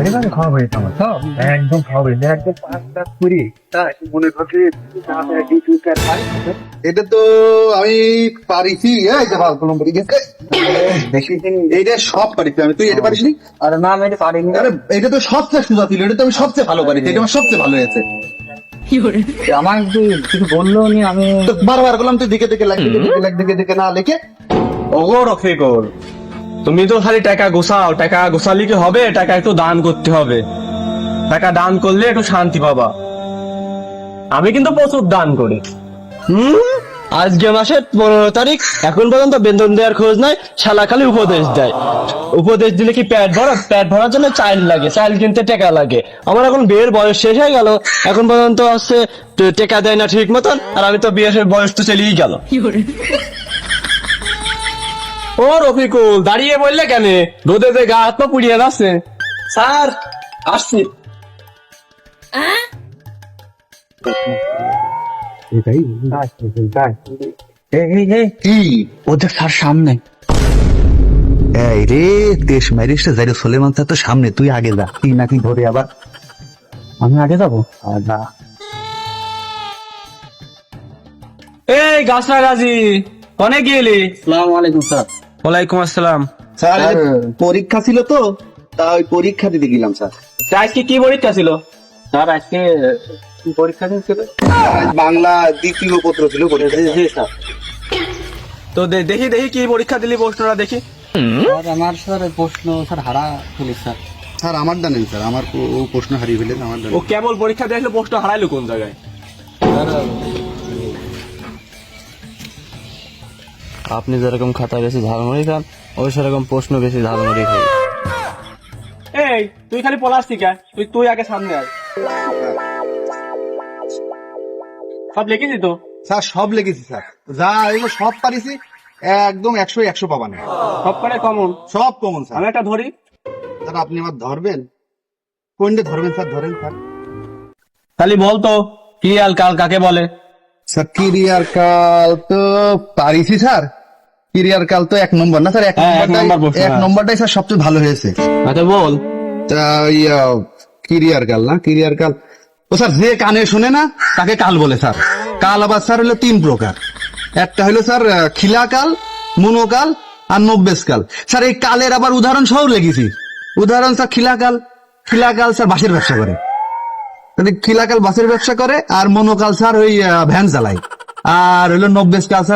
একদম খাওয়াবে একদম পুরি মনে থাকে। এটা তো আমি পারিছি এইটা সব পারিছি আমি, তুই এটা পারিস নি? আরে না আমি এটা পারিনি। আরে এটা তো সবচেয়ে সোজা ছিল, এটা তো আমি সবচেয়ে ভালো পারি, এটা আমার সবচেয়ে ভালো হয়েছে। আমার কিছু বললো নি, আমি তো বারবার করলাম তুই দিকে দিকে দিকে না লিখে। ওগো রফিকুল, তুমি তো খালি টাকা গোছাও, টাকা গোছালে কি হবে? টাকা একটু দান করতে হবে, টাকা দান করলে একটু শান্তি পাবা। আমি কিন্তু প্রচুর দান করি। আজকে মাসের 15 তারিখ, এখন পর্যন্ত বেতন দেওয়ার খোঁজ নাই। শালা খালি উপদেশ দেয়। উপদেশ দিলে কি পেট ভরার জন্য চাল লাগে, চাল কিনতে টাকা লাগে। আমার এখন বিয়ের বয়স শেষ হয়ে গেল, এখন পর্যন্ত হচ্ছে টাকা দেয় না ঠিক মতন, আর আমি তো বিয়ের বয়স তো চলেই গেল। ও রফিকুল, দাঁড়িয়ে বললে কেন? রোদে যে গা হাত পা পুড়িয়ে যাচ্ছে। স্যার আসছি। কি ওদের স্যার সামনে। এই রে দেশ ম্যারিজটা যাই সোলেমান স্যার তো সামনে, তুই আগে যা, তুই নাকি ধরে আবার। আমি আগে যাবো? না এই গাছরা গাজি, অনেক গেলি? আসসালামু আলাইকুম স্যার। ওয়ালাইকুম আসসালাম। স্যার পরীক্ষা ছিল তো, তা ওই পরীক্ষা দিতে গেলাম স্যার। আজকে কি পরীক্ষা ছিল? স্যার আজকে কি পরীক্ষা দিয়েছিল? বাংলা দ্বিতীয় পত্র ছিল পরীক্ষা। জি স্যার। তো দেখি কি পরীক্ষা দিলি, প্রশ্নটা দেখি। স্যার আমার স্যার প্রশ্ন স্যার হারা ফেলি স্যার। স্যার আমার জানেন স্যার, আমার ও প্রশ্ন হারিয়ে ফেলেন আমার ও জানেন। কেবল পরীক্ষা দিয়ে আসলে প্রশ্ন হারাইলো কোন জায়গায়? আপনি যেরকম খাতা বেশি ঝালমুড়ি খান, ওই সেরকম প্রশ্ন বেশি ঝালমুড়ি খাই। এই তুই খালি পলাশি কে? তুই আগে সামনে আয়। সব লিখেছি তো? স্যার সব লিখেছি স্যার, যা এগুলো সব পারিছি, একদম 100 পাবা না। সব করে কমন? সব কমন স্যার। আমি একটা ধরি। স্যার আপনি আমার ধরবেন? কোনটা ধরবেন স্যার? ধরেন স্যার। খালি বল তো, ক্রিয়াল কাল কাকে বলে? স্যার ক্রিয়ার কাল তো পারিছি স্যার, ক্রিয়ার কাল তো 1 নম্বর না স্যার? এক হ্যাঁ, এক নম্বর প্রশ্ন, হ্যাঁ। নম্বরটাই স্যার সবচেয়ে ভালো হয়েছে। আচ্ছা বল। তা ক্রিয়ার কাল না, ক্রিয়ার কাল ও স্যার যে কানে শুনে না তাকে কাল বলে স্যার। কাল আবার স্যার হলো 3 প্রকার। একটা হলো স্যার খিলাকাল, মনোকাল আর নব্বেশকাল। স্যার এই কালের আবার উদাহরণ সহ লেগেছি। উদাহরণ স্যার খিলাকাল স্যার বাসের ব্যবসা করে, খিলাকাল বাসের ব্যবসা করে, আর মনোকাল স্যার ওই ভ্যান চালায়, আর হলো নব্বেশকাল স্যার